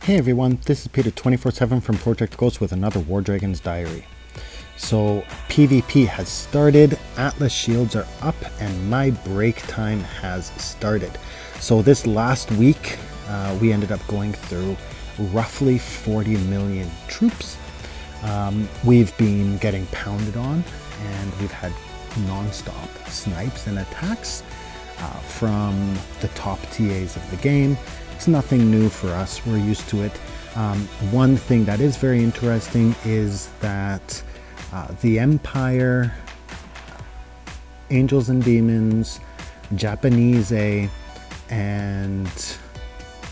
Hey everyone, this is Peter 24/7 from Project Ghost with another WarDragons diary. So PvP has started, Atlas shields are up, and my break time has started. So this last week we ended up going through roughly 40 million troops. We've been getting pounded on, and we've had non-stop snipes and attacks from the top TAs of the game. It's nothing new for us, we're used to it. One thing that is very interesting is that the Empire, Angels and Demons, Japanese and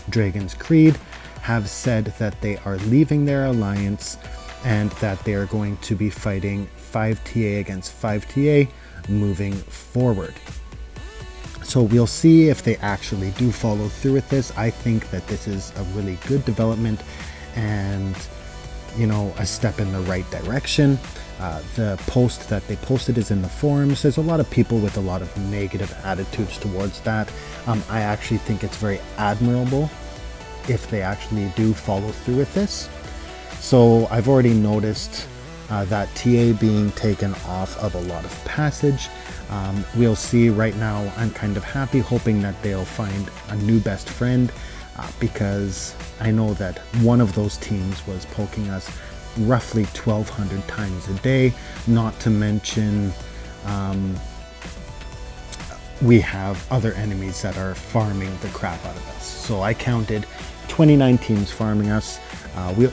Dragon's Creed have said that they are leaving their alliance and that they are going to be fighting 5TA against 5TA moving forward. So we'll see if they actually do follow through with this. I think that this is a really good development and, you know, a step in the right direction. The post that they posted is in the forums. There's a lot of people with a lot of negative attitudes towards that. I actually think it's very admirable if they actually do follow through with this. So I've already noticed that TA being taken off of a lot of passage. We'll see. Right now I'm kind of happy, hoping that they'll find a new best friend, because I know that one of those teams was poking us roughly 1,200 times a day, not to mention we have other enemies that are farming the crap out of us. So I counted 29 teams farming us.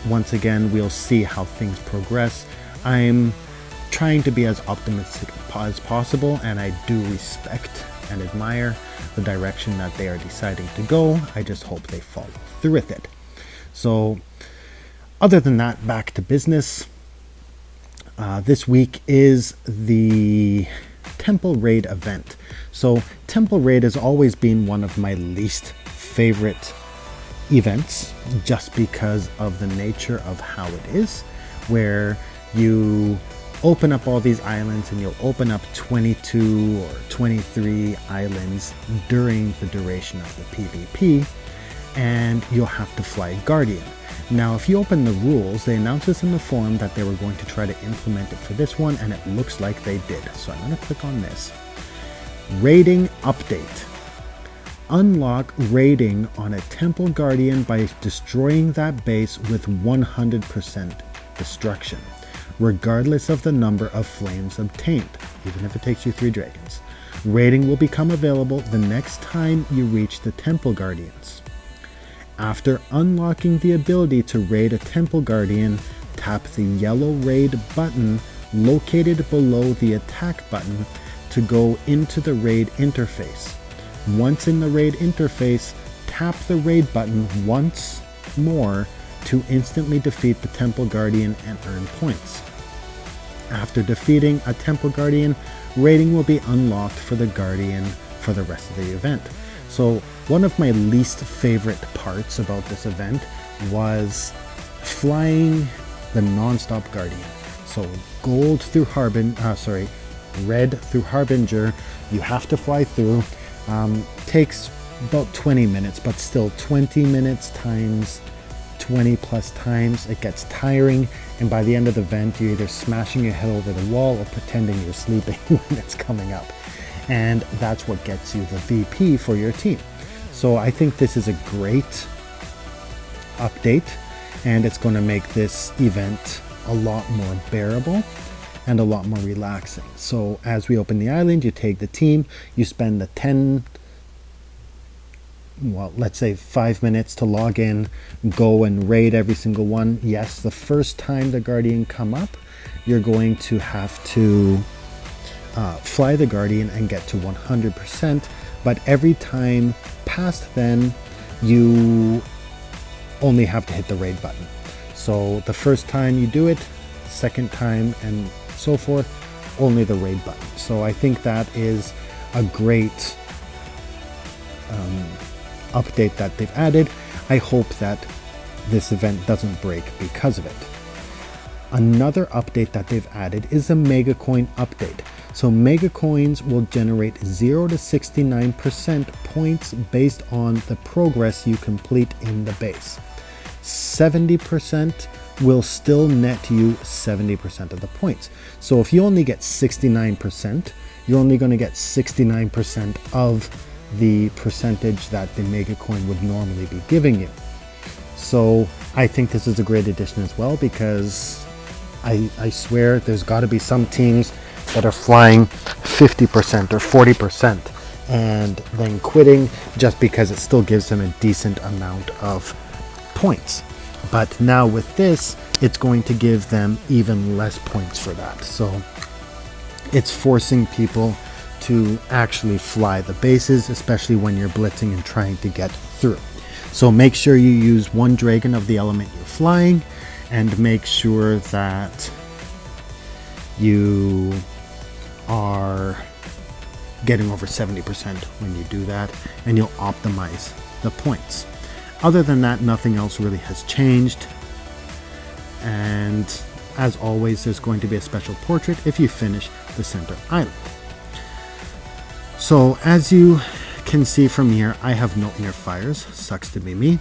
Once again, we'll see how things progress. I'm trying to be as optimistic as possible, and I do respect and admire the direction that they are deciding to go. I just hope they follow through with it. So other than that, back to business. This week is the Temple Raid event. So Temple Raid has always been one of my least favorite events, just because of the nature of how it is, where you open up all these islands and you'll open up 22 or 23 islands during the duration of the PvP, and you'll have to fly Guardian. Now, if you open the rules, they announced this in the forum that they were going to try to implement it for this one, and it looks like they did. So I'm going to click on this. Raiding update. Unlock raiding on a Temple Guardian by destroying that base with 100% destruction, regardless of the number of flames obtained, even if it takes you 3 dragons. Raiding will become available the next time you reach the Temple Guardians. After unlocking the ability to raid a Temple Guardian, tap the yellow raid button located below the attack button to go into the raid interface. Once in the raid interface, tap the raid button once more to instantly defeat the Temple Guardian and earn points. After defeating a Temple Guardian, raiding will be unlocked for the Guardian for the rest of the event. So one of my least favorite parts about this event was flying the non-stop Guardian. So red through Harbinger, you have to fly through. Takes about 20 minutes, but still 20 minutes times 20 plus times, it gets tiring, and by the end of the event you're either smashing your head over the wall or pretending you're sleeping when it's coming up, and that's what gets you the VP for your team. So I think this is a great update, and it's going to make this event a lot more bearable and a lot more relaxing. So as we open the island, you take the team, you spend the 5 minutes to log in, go and raid every single one. Yes, the first time the Guardian come up, you're going to have to fly the Guardian and get to 100%, but every time past then, you only have to hit the raid button. So the first time you do it, second time and so forth, only the raid button. So I think that is a great update that they've added. I hope that this event doesn't break because of it. Another update that they've added is a Mega Coin update. So Mega Coins will generate 0 to 69% points based on the progress you complete in the base. 70% will still net you 70% of the points. So if you only get 69%, you're only going to get 69% of the percentage that the mega coin would normally be giving you. So I think this is a great addition as well, because I swear there's got to be some teams that are flying 50% or 40% and then quitting just because it still gives them a decent amount of points. But now with this, it's going to give them even less points for that. So it's forcing people to actually fly the bases, especially when you're blitzing and trying to get through. So make sure you use one dragon of the element you're flying, and make sure that you are getting over 70% when you do that, and you'll optimize the points. Other than that, nothing else really has changed. And as always, there's going to be a special portrait if you finish the center island. So as you can see from here, I have no inner fires. Sucks to be me.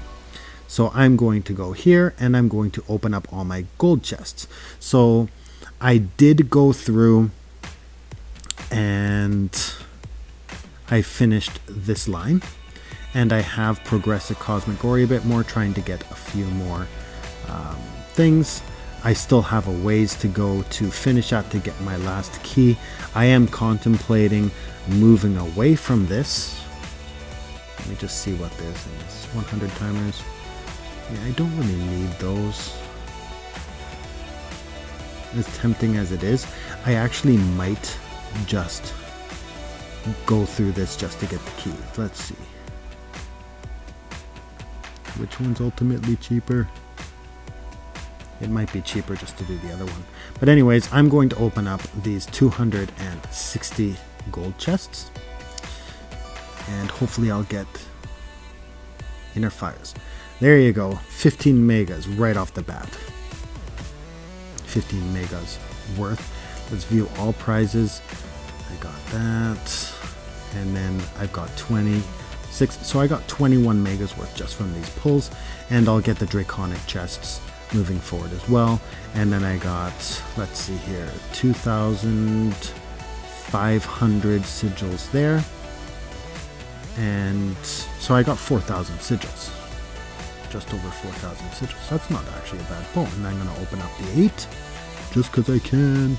So I'm going to go here and I'm going to open up all my gold chests. So I did go through and I finished this line, and I have progressed the Cosmic Glory a bit more, trying to get a few more things. I still have a ways to go to finish out to get my last key. I am contemplating moving away from this. Let me just see what this is. 100 timers. Yeah, I don't really need those. As tempting as it is, I actually might just go through this just to get the key. Let's see. Which one's ultimately cheaper? It might be cheaper just to do the other one. But anyways, I'm going to open up these 260 gold chests. And hopefully I'll get inner fires. There you go. 15 megas right off the bat. 15 megas worth. Let's view all prizes. I got that. And then I've got 26. So I got 21 megas worth just from these pulls. And I'll get the draconic chests moving forward as well. And then I got, let's see here, 2,500 sigils there. And so I got 4,000 sigils. Just over 4,000 sigils. That's not actually a bad pull. And I'm going to open up the 8 just because I can.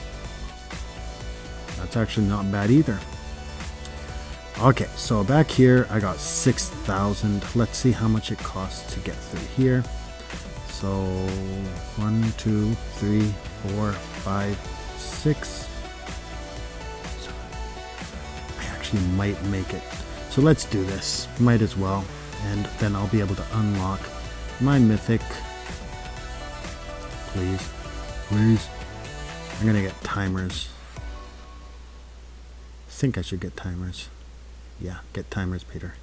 That's actually not bad either. Okay, so back here I got 6,000. Let's see how much it costs to get through here. So 1, 2, 3, 4, 5, 6. So I actually might make it. So let's do this. Might as well. And then I'll be able to unlock my mythic. Please. Please. I'm gonna get timers. I think I should get timers. Yeah, get timers, Peter.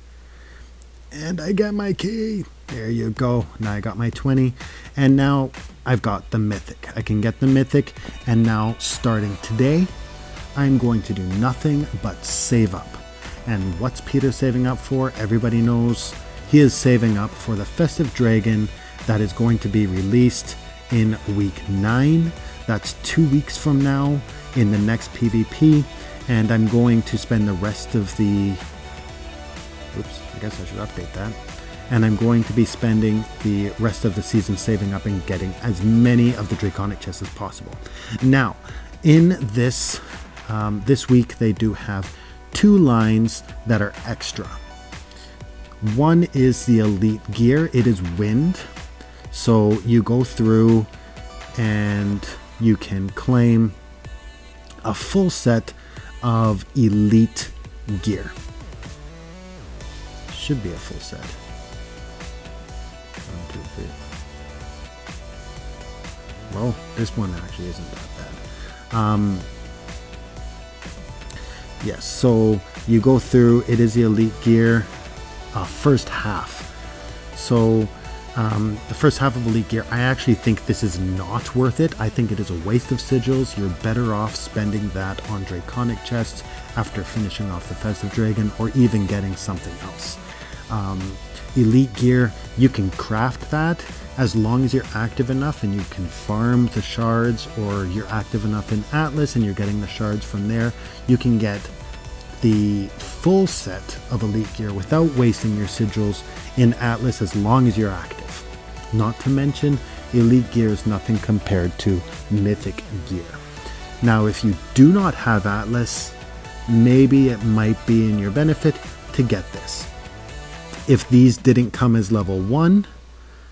And I get my key. There you go. Now I got my 20. And now I've got the mythic. I can get the mythic. And now starting today, I'm going to do nothing but save up. And what's Peter saving up for? Everybody knows he is saving up for the Festive Dragon that is going to be released in week 9. That's 2 weeks from now in the next PvP. And I'm going to spend the rest of the... Oops, I guess I should update that. And I'm going to be spending the rest of the season saving up and getting as many of the Draconic chests as possible. Now, in this this week, they do have 2 lines that are extra. One is the elite gear. It is wind. So you go through and you can claim a full set of elite gear. Should be a full set. 1, 2, 3. Well, this one actually isn't that bad. Yes, so you go through, it is the elite gear first half. So the first half of elite gear, I actually think this is not worth it. I think it is a waste of sigils. You're better off spending that on draconic chests after finishing off the Festive Dragon, or even getting something else. Elite gear, you can craft that as long as you're active enough and you can farm the shards, or you're active enough in Atlas and you're getting the shards from there, you can get the full set of elite gear without wasting your sigils in Atlas as long as you're active. Not to mention, elite gear is nothing compared to mythic gear. Now, if you do not have Atlas, maybe it might be in your benefit to get this. If these didn't come as level 1,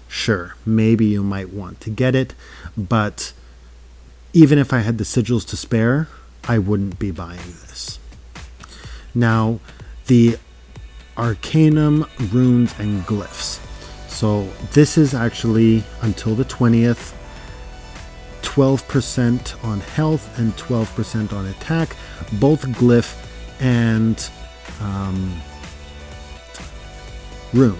sure, maybe you might want to get it, but even if I had the sigils to spare, I wouldn't be buying this. Now, the Arcanum Runes and Glyphs. So this is actually until the 20th, 12% on health and 12% on attack, both glyph and rune.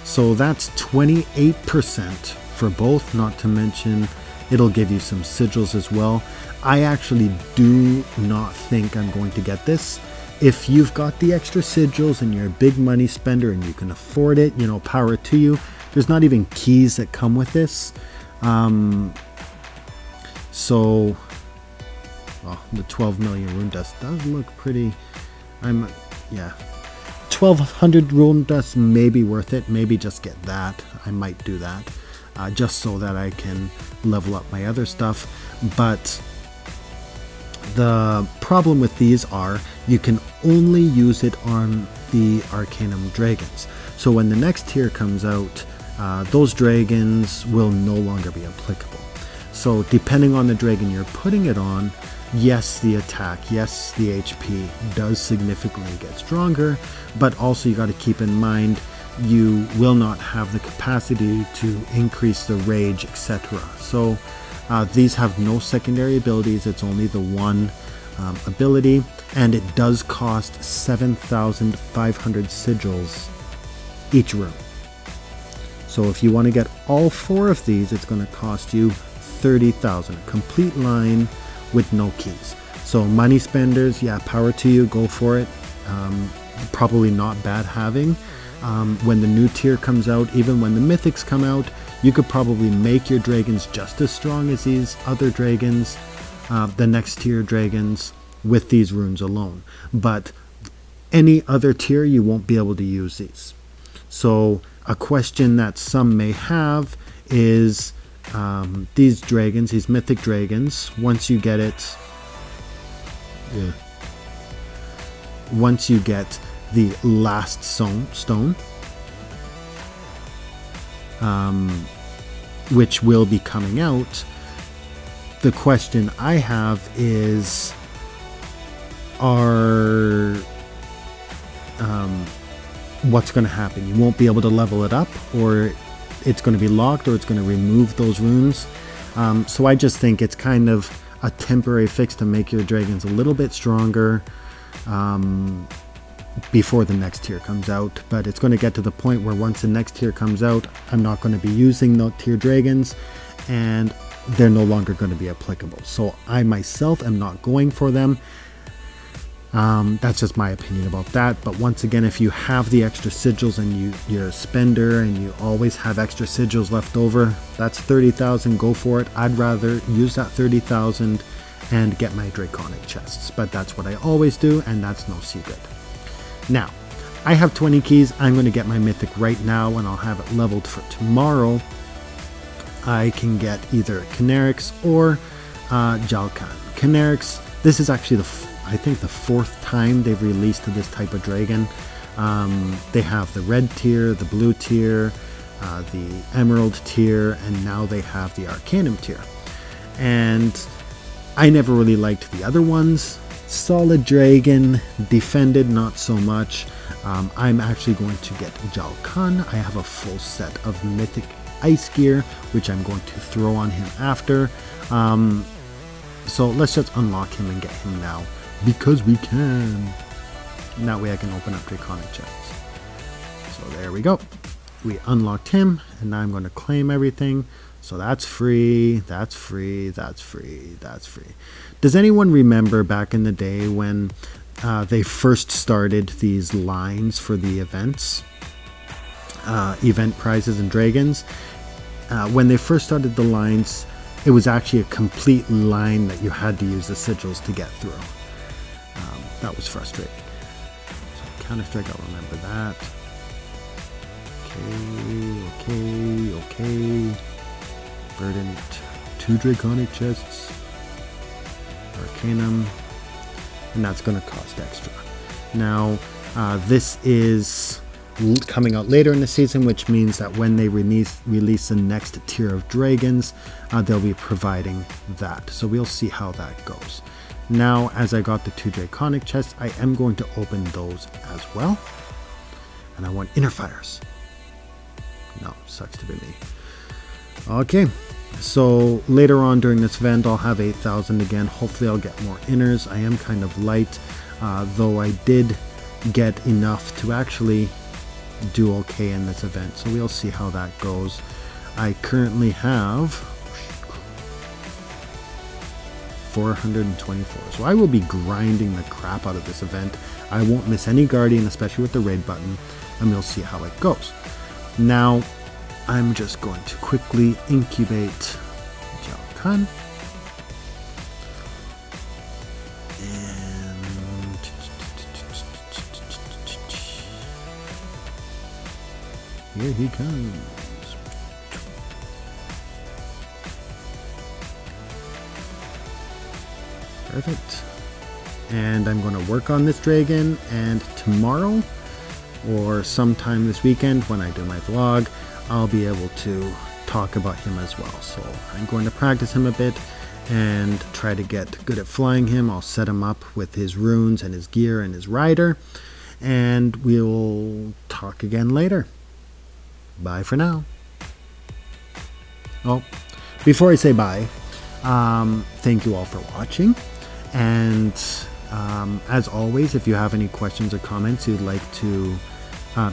So that's 28% for both, not to mention it'll give you some sigils as well. I actually do not think I'm going to get this. If you've got the extra sigils and you're a big money spender and you can afford it, you know, power to you. There's not even keys that come with this. So, well, the 12 million rune dust does look pretty. Yeah. 1200 rune dust may be worth it. Maybe just get that. I might do that. Just so that I can level up my other stuff. But the problem with these are you can only use it on the Arcanum Dragons. So when the next tier comes out, those dragons will no longer be applicable. So depending on the dragon you're putting it on, yes, the attack, yes, the HP does significantly get stronger, but also you got to keep in mind you will not have the capacity to increase the rage, etc. So these have no secondary abilities, it's only the one ability, and it does cost 7,500 sigils each room. So if you want to get all 4 of these, it's going to cost you 30,000, a complete line with no keys. So money spenders, yeah, power to you, go for it. Probably not bad having. When the new tier comes out, even when the mythics come out, you could probably make your dragons just as strong as these other dragons, the next tier dragons, with these runes alone. But any other tier, you won't be able to use these. So a question that some may have is these dragons, these mythic dragons, once you get it, once you get the last stone, which will be coming out, the question I have is, what's going to happen? You won't be able to level it up, or it's going to be locked, or it's going to remove those runes. So I just think it's kind of a temporary fix to make your dragons a little bit stronger before the next tier comes out. But it's going to get to the point where once the next tier comes out, I'm not going to be using the tier dragons, and they're no longer going to be applicable. So I myself am not going for them. That's just my opinion about that. But once again, if you have the extra sigils and you're a spender and you always have extra sigils left over, that's 30,000, go for it. I'd rather use that 30,000 and get my draconic chests, but that's what I always do, and that's no secret. Now, I have 20 keys. I'm going to get my mythic right now, and I'll have it leveled for tomorrow. I can get either Canarix or Jalkan. Canarix, this is actually I think the 4th time they've released this type of dragon. They have the red tier, the blue tier, the emerald tier, and now they have the Arcanum tier. And I never really liked the other ones. Solid dragon, defended not so much. I'm actually going to get Jalkan. I have a full set of mythic ice gear, which I'm going to throw on him after. So let's just unlock him and get him now, because we can. And that way I can open up draconic chests. So there we go. We unlocked him, and now I'm going to claim everything. So that's free, that's free, that's free, that's free. Does anyone remember back in the day when they first started these lines for the events? Event prizes and dragons. when they first started the lines, it was actually a complete line that you had to use the sigils to get through. That was frustrating. So Counter-Strike, I'll remember that. Okay. Verdant, 2 Draconic chests. Arcanum, and that's going to cost extra. Now, this is coming out later in the season, which means that when they release the next tier of dragons, they'll be providing that. So we'll see how that goes. Now, as I got the 2 Draconic chests, I am going to open those as well. And I want inner fires. No, sucks to be me. Okay, so later on during this event, I'll have 8,000 again. Hopefully I'll get more inners. I am kind of light, though I did get enough to actually do okay in this event. So we'll see how that goes. I currently have 424. So I will be grinding the crap out of this event. I won't miss any Guardian, especially with the raid button, and we'll see how it goes. Now, I'm just going to quickly incubate Jalkan. And here he comes. Perfect. And I'm going to work on this dragon, and tomorrow or sometime this weekend when I do my vlog, I'll be able to talk about him as well. So I'm going to practice him a bit and try to get good at flying him. I'll set him up with his runes and his gear and his rider, and we'll talk again later. Bye for now. Oh, before I say bye, thank you all for watching. And as always, if you have any questions or comments you'd like to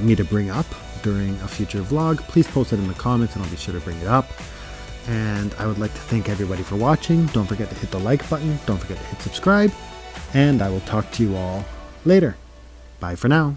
me to bring up during a future vlog, please post it in the comments and I'll be sure to bring it up. And I would like to thank everybody for watching. Don't forget to hit the like button. Don't forget to hit subscribe. And I will talk to you all later. Bye for now.